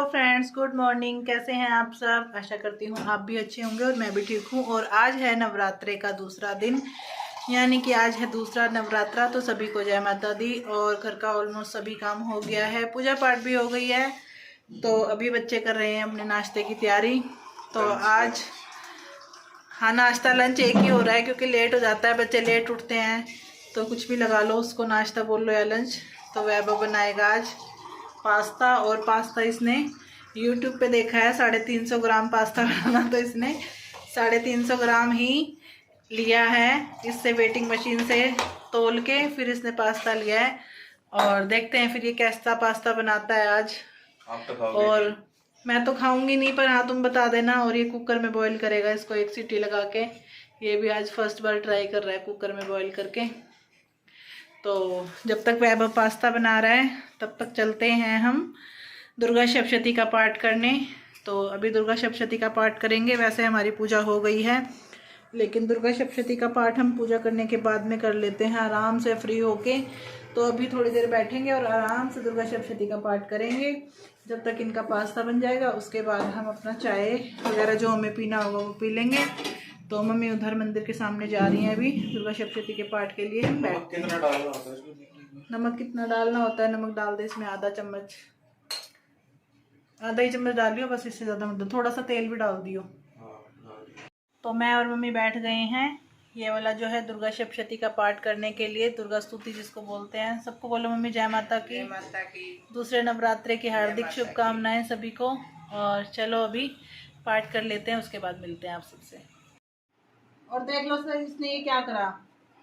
Friends, good morning. कैसे हैं आप सब? आशा करती हूँ आप भी अच्छे होंगे और मैं भी ठीक हूँ। और आज है नवरात्रे का दूसरा दिन, यानी कि आज है दूसरा नवरात्रा। तो सभी को जय माता दी। और घर का ऑलमोस्ट सभी काम हो गया है, पूजा पाठ भी हो गई है। तो अभी बच्चे कर रहे हैं अपने नाश्ते की तैयारी। तो आज हाँ, नाश्ता लंच एक ही हो रहा है क्योंकि लेट हो जाता है, बच्चे लेट उठते हैं। तो कुछ भी लगा लो, उसको नाश्ता बोल लो या लंच। तो वैभव बनाएगा आज पास्ता। और पास्ता इसने YouTube पे देखा है 350 ग्राम पास्ता बनाना। तो इसने 350 ग्राम ही लिया है, इससे वेटिंग मशीन से तोल के फिर इसने पास्ता लिया है। और देखते हैं फिर ये कैसा पास्ता बनाता है आज। आप तो खाओगे? और मैं तो खाऊंगी नहीं, पर हाँ तुम बता देना। और ये कुकर में बॉईल करेगा इसको, एक सीटी लगा के। ये भी आज फर्स्ट बार ट्राई कर रहा है कुकर में बॉईल करके। तो जब तक वैभव पास्ता बना रहा है तब तक चलते हैं हम दुर्गा सप्तशती का पाठ करने। तो अभी दुर्गा सप्तशती का पाठ करेंगे। वैसे हमारी पूजा हो गई है, लेकिन दुर्गा सप्तशती का पाठ हम पूजा करने के बाद में कर लेते हैं आराम से फ्री होके। तो अभी थोड़ी देर बैठेंगे और आराम से दुर्गा सप्तशती का पाठ करेंगे जब तक इनका पास्ता बन जाएगा। उसके बाद हम अपना चाय वगैरह जो हमें पीना होगा वो पी लेंगे। तो मम्मी उधर मंदिर के सामने जा रही हैं अभी दुर्गा सप्तशती के पाठ के लिए। नमक कितना डालना होता है इसमें? नमक कितना डालना होता है? नमक डाल दे इसमें आधा चम्मच, आधा ही चम्मच डाल लियो बस, इससे ज़्यादा मतलब। थोड़ा सा तेल भी डाल दियो। तो मैं और मम्मी बैठ गए हैं ये वाला जो है दुर्गा सप्तशती का पाठ करने के लिए। दुर्गा स्तुति जिसको बोलते हैं। सबको बोलो मम्मी जय माता की। जय माता की। दूसरे नवरात्रे की हार्दिक शुभकामनाएं सभी को। और चलो अभी पाठ कर लेते हैं, उसके बाद मिलते हैं आप सबसे। और देख लो सर, इसने ये क्या करा।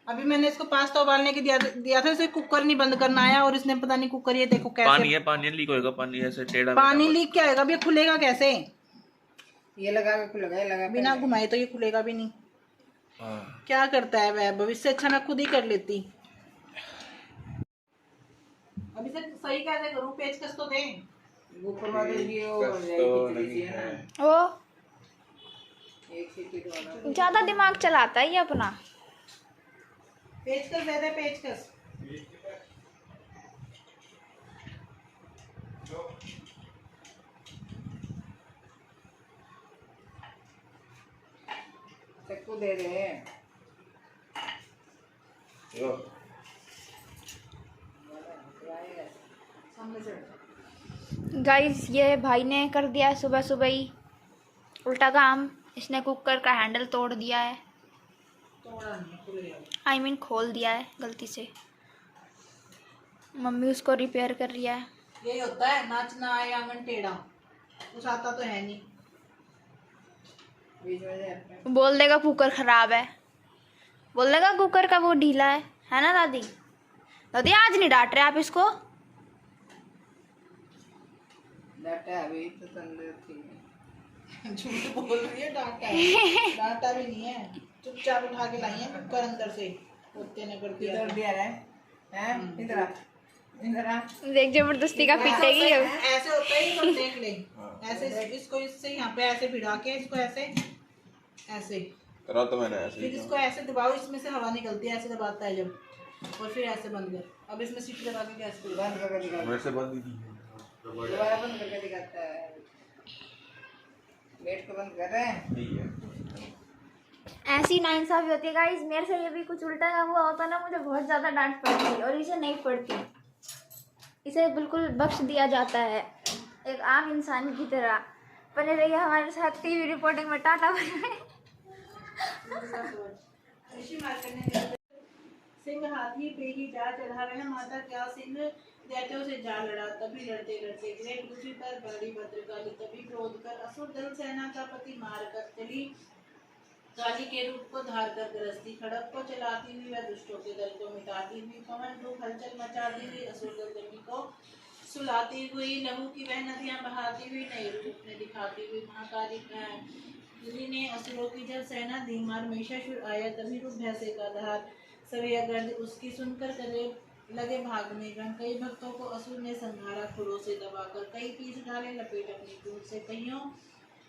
अभी मैंने इसको पास्ता उबालने के दिया था, इसे कुकर नहीं बंद करना आया। और इसने पता नहीं कुकर, ये देखो कैसे पानी लीक होएगा। पानी ऐसे टेढ़ा पानी लीक क्या होगा? अब ये खुलेगा कैसे? ये लगा के खुलेगा, ये लगा बिना घुमाए तो ये खुलेगा भी नहीं। क्या करता है वैभव? इससे अच्छा मैं खुद ही कर लेती। अब इसे सही कैसे करूं? पेचकस तो दे। ऊपर वाले ये हो जाएगी है ना। वो एक सीटी दो। ज्यादा दिमाग चलाता है ये अपना। पेचकस दे दे, पेचकस। चक्कू दे रहे हैं। गाइस, ये भाई ने कर दिया है सुबह सुबह ही उल्टा काम। इसने कुकर का हैंडल तोड़ दिया है। आई मीन खोल दिया है गलती से। मम्मी उसको रिपेयर कर रही है। यही होता है, नाचना आए आंगन टेढ़ा। कुछ आता तो है नहीं। बीच में बोल देगा कुकर खराब है, बोल देगा कुकर का वो ढीला है ना दादी? दादी आज नहीं डांट रहे आप इसको? डाटा अभी तो तंदूर थी। झूठ बोल रही है। डांटा है? डांटा भी नहीं है, चुपचाप उठा के लाई है कुकर अंदर से। कुत्ते ने कर दिया। इधर दिया है हैं? इधर आ, इधर आ। देख जबरदस्ती का पीटेगी अब। ऐसे होता है, ये देख ले। ऐसे इसको इससे यहाँ पे ऐसे भिड़ा के इसको ऐसे ऐसे करा तो मैंने ऐसे फिर ही। इसको ऐसे दबाओ, इसमें से हवा निकलती है। ऐसे दबाता है जब, और फिर ऐसे बंद कर। अब इसमें सीटी लगा के गैस पे बंद करके दिखा, मेरे से बंद नहीं की। दोबारा बंद करके दिखाता है। गेट को बंद कर रहे हैं। ठीक है। ऐसी नाइंसाफी होती है गाइस। मेरे से ये भी कुछ उल्टा काम हुआ होता ना, मुझे बहुत ज्यादा डांट पड़ती और इसे नहीं पड़ती। इसे बिल्कुल बख्श दिया जाता है एक आम इंसान की तरह। बने रहिए हमारे साथ टीवी रिपोर्टिंग में। टाटा सिंह हाथी पे ही जा चढ़ा रहे माता क्या सिंह दैत्यों से जा लड़ा। तभी लड़ते लड़ते गिरे पृथ्वी पर बड़ी भद्रकाली। तभी क्रोध कर असुर दल सेना का पति मार कर चली। काली के रूप को धार कर गरजती, खड़क को चलाती हुई वह दुष्टों के दल को मिटाती हुई। पवन रूप हलचल मचाती हुई असुर दल जमी को सुलाती हुई। लहू की वह नदियां बहाती हुई नए रूप में दिखाती हुई। महाकाली ने असुरों की जब सेना दी मार। महिषासुर आया तभी रूप भैंसे का धार। सभी गर्द उसकी सुनकर करे लगे भाग में गण। कई भक्तों को असुर ने संहारा खुरों से दबाकर। कई पीछ डाले लपेट अपनी पूंछ से। कईयों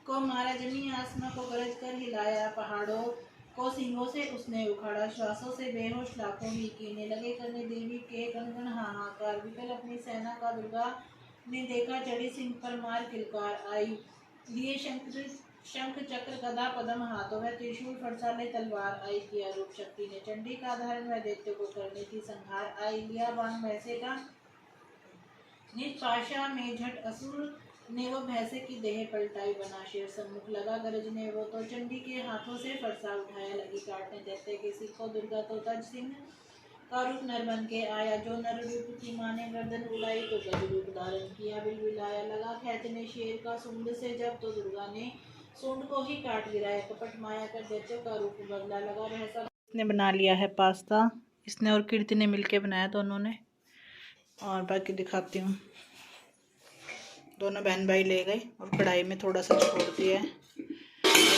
को मारा जमी आसमां को गरज कर हिलाया। पहाड़ों को सिंहों से उसने उखाड़ा। श्वासों से बेहोश लाखों ही कीने लगे करने देवी के गणगण हाहाकार। विकल अपनी सेना का दुर्गा ने देखा चढ़ी सिंह पर मार किलकार आई, लिए शंख चक्र गदा पद्म हाथों में, त्रिशूल फरसाले तलवार आई, किया रूप शक्ति ने चंडी का धारण, वह दैत्य को करने की संहार आई, लिया बाण भैंसे का निज पाशा में झट असुर ने वो भैंसे की देह पलटाई, बना शेर सम्मुख लगा गरजने, वो तो चंडी के हाथों से फरसा उठाया, लगी काटने दैत्य के सिर को, दुर्गा तो तज सिंह का रूप नर बन के आया, जो नर रूप की माँ ने गर्दन उलाई तो गज रूप धारण किया, बिलबिलाया लगा खैंचने शेर का सूंड से, जब तो दुर्गा ने सूंड को ही काट गिराया, कपट माया कर दैत्य का रूप बदला, लगा भैंसा। इसने बना लिया है पास्ता, इसने और कीर्ति ने मिलके बनाया दोनों ने, और बाकी दिखाती हूँ। दोनों बहन भाई ले गए और कढ़ाई में थोड़ा सा छोड़ दिया है,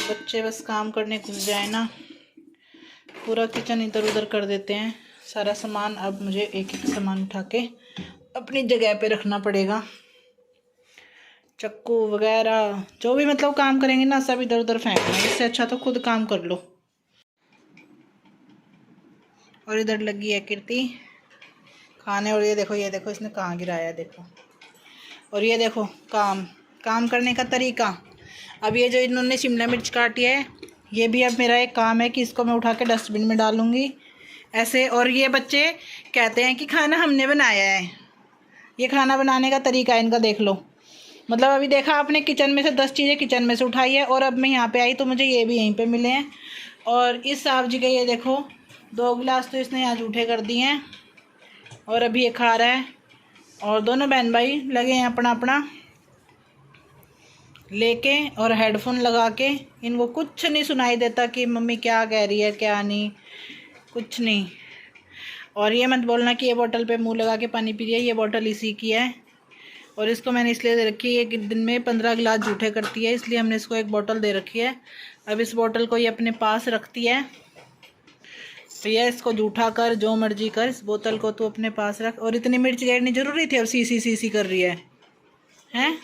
बच्चे बस काम करने घुस जाए ना, पूरा किचन इधर उधर कर देते हैं सारा सामान। अब मुझे एक एक सामान उठा के अपनी जगह पे रखना पड़ेगा, चक्कू वगैरह जो भी मतलब काम करेंगे ना सब इधर उधर फेंकना, इससे अच्छा तो खुद काम कर लो। और इधर लगी है कीर्ति खाने, और ये देखो इसने कहाँ गिराया देखो, और ये देखो काम करने का तरीका। अब ये जो इन्होंने शिमला मिर्च काटी है, ये भी अब मेरा एक काम है कि इसको मैं उठा के डस्टबिन में डालूंगी ऐसे। और ये बच्चे कहते हैं कि खाना हमने बनाया है, ये खाना बनाने का तरीका है इनका देख लो। मतलब अभी देखा आपने किचन में से 10 चीज़ें किचन में से उठाई है, और अब मैं यहाँ पे आई तो मुझे ये भी यहीं पे मिले हैं। और इस साहब जी के ये देखो 2 गिलास तो इसने यहाँ जूठे कर दिए हैं, और अभी ये खा रहा है। और दोनों बहन भाई लगे हैं अपना अपना लेके, और हेडफोन लगा के, इनको कुछ नहीं सुनाई देता कि मम्मी क्या कह रही है क्या नहीं, कुछ नहीं। और ये मत बोलना कि ये बोतल पे मुंह लगा के पानी पी रही है, ये बोतल इसी की है, और इसको मैंने इसलिए दे रखी है, ये दिन में 15 गिलास जूठे करती है, इसलिए हमने इसको एक बोतल दे रखी है। अब इस बोतल को ये अपने पास रखती है, तो ये इसको जूठा कर जो मर्जी कर, इस बोतल को तू अपने पास रख। और इतनी मिर्च गिरनी जरूरी थी, अब सी कर रही है हैं।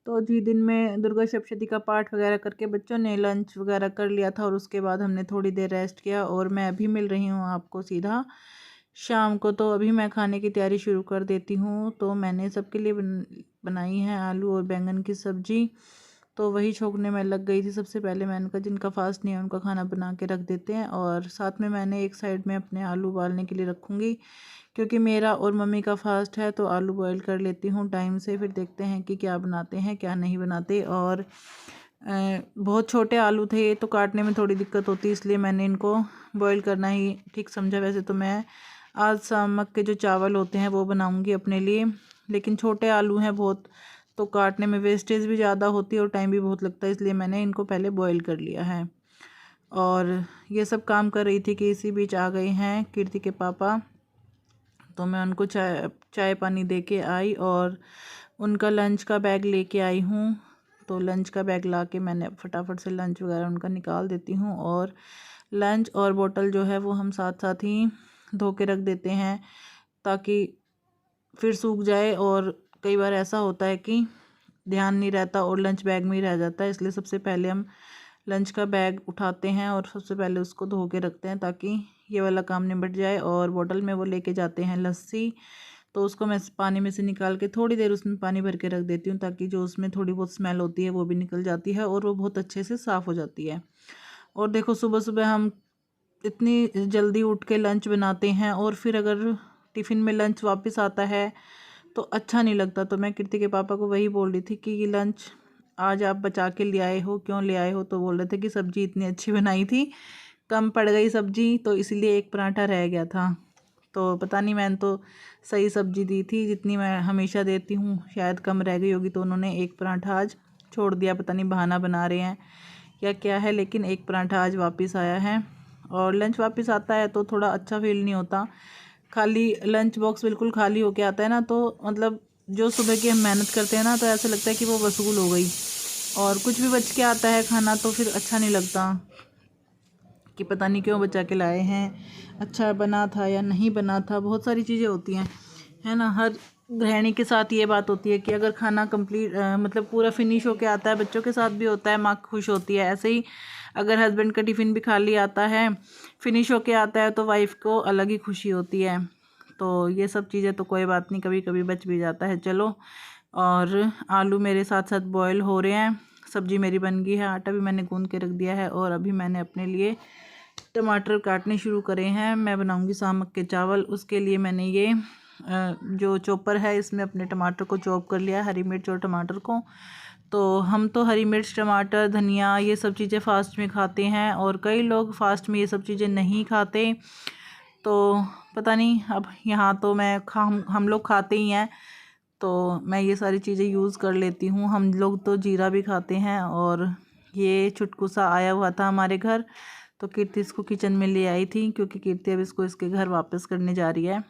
तो जी दिन में दुर्गा सप्तशती का पाठ वगैरह करके बच्चों ने लंच वगैरह कर लिया था, और उसके बाद हमने थोड़ी देर रेस्ट किया, और मैं अभी मिल रही हूँ आपको सीधा शाम को। तो अभी मैं खाने की तैयारी शुरू कर देती हूँ। तो मैंने सबके लिए बनाई है आलू और बैंगन की सब्ज़ी, तो वही छोंकने में लग गई थी। सबसे पहले मैंने कहा जिनका फास्ट नहीं है उनका खाना बना के रख देते हैं, और साथ में मैंने एक साइड में अपने आलू उबालने के लिए रखूँगी, क्योंकि मेरा और मम्मी का फास्ट है। तो आलू बॉईल कर लेती हूँ टाइम से, फिर देखते हैं कि क्या बनाते हैं क्या नहीं बनाते। और बहुत छोटे आलू थे तो काटने में थोड़ी दिक्कत होती, इसलिए मैंने इनको बॉईल करना ही ठीक समझा। वैसे तो मैं आज सामक के जो चावल होते हैं वो बनाऊँगी अपने लिए, लेकिन छोटे आलू हैं बहुत, तो काटने में वेस्टेज भी ज़्यादा होती है और टाइम भी बहुत लगता है, इसलिए मैंने इनको पहले बॉईल कर लिया है। और ये सब काम कर रही थी कि इसी बीच आ गए हैं कीर्ति के पापा, तो मैं उनको चाय पानी दे के आई और उनका लंच का बैग लेके आई हूँ। तो लंच का बैग ला के मैंने फटाफट से लंच वगैरह उनका निकाल देती हूँ, और लंच और बोतल जो है वो हम साथ साथ ही धो के रख देते हैं ताकि फिर सूख जाए। और कई बार ऐसा होता है कि ध्यान नहीं रहता और लंच बैग में ही रह जाता है, इसलिए सबसे पहले हम लंच का बैग उठाते हैं और सबसे पहले उसको धो के रखते हैं ताकि ये वाला काम निपट जाए। और बोतल में वो लेके जाते हैं लस्सी, तो उसको मैं पानी में से निकाल के थोड़ी देर उसमें पानी भर के रख देती हूँ ताकि जो उसमें थोड़ी बहुत स्मेल होती है वो भी निकल जाती है और वो बहुत अच्छे से साफ़ हो जाती है। और देखो सुबह सुबह हम इतनी जल्दी उठ के लंच बनाते हैं, और फिर अगर टिफ़िन में लंच वापस आता है तो अच्छा नहीं लगता। तो मैं कीर्ति के पापा को वही बोल रही थी कि ये लंच आज आप बचा के ले आए हो, क्यों ले आए हो? तो बोल रहे थे कि सब्ज़ी इतनी अच्छी बनाई थी, कम पड़ गई सब्ज़ी तो इसलिए एक पराठा रह गया था। तो पता नहीं, मैंने तो सही सब्ज़ी दी थी जितनी मैं हमेशा देती हूँ, शायद कम रह गई होगी तो उन्होंने एक पराठा आज छोड़ दिया। पता नहीं बहाना बना रहे हैं या क्या है, लेकिन एक पराठा आज वापस आया है। और लंच वापस आता है तो थोड़ा अच्छा फील नहीं होता, खाली लंच बॉक्स बिल्कुल खाली होके आता है ना, तो मतलब जो सुबह की हम मेहनत करते हैं ना तो ऐसा लगता है कि वो वसूल हो गई। और कुछ भी बच के आता है खाना तो फिर अच्छा नहीं लगता कि पता नहीं क्यों बचा के लाए हैं, अच्छा बना था या नहीं बना था। बहुत सारी चीज़ें होती हैं, है ना। हर गृहिणी के साथ ये बात होती है कि अगर खाना कंप्लीट मतलब पूरा फिनिश होके आता है, बच्चों के साथ भी होता है, माँ खुश होती है। ऐसे ही अगर हस्बैंड का टिफ़िन भी खाली आता है, फिनिश होके आता है, तो वाइफ को अलग ही खुशी होती है। तो ये सब चीज़ें तो कोई बात नहीं, कभी कभी बच भी जाता है। चलो, और आलू मेरे साथ साथ बॉयल हो रहे हैं, सब्ज़ी मेरी बन गई है, आटा भी मैंने गूंद के रख दिया है, और अभी मैंने अपने लिए टमाटर काटने शुरू करे हैं। मैं बनाऊंगी सामक के चावल, उसके लिए मैंने ये जो चॉपर है इसमें अपने टमाटर को चॉप कर लिया, हरी मिर्च और टमाटर को। तो हम तो हरी मिर्च, टमाटर, धनिया ये सब चीज़ें फास्ट में खाते हैं, और कई लोग फास्ट में ये सब चीज़ें नहीं खाते। तो पता नहीं, अब यहाँ तो हम लोग खाते ही हैं, तो मैं ये सारी चीज़ें यूज़ कर लेती हूँ। हम लोग तो जीरा भी खाते हैं, और ये चुटकू सा आया हुआ था हमारे घर, तो कीर्ति इसको किचन में ले आई थी, क्योंकि कीर्ति अब इसको इसके घर वापस करने जा रही है।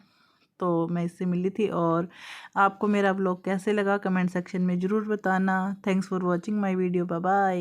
तो मैं इससे मिली थी। और आपको मेरा व्लॉग कैसे लगा कमेंट सेक्शन में ज़रूर बताना। Thanks for watching my video, bye bye.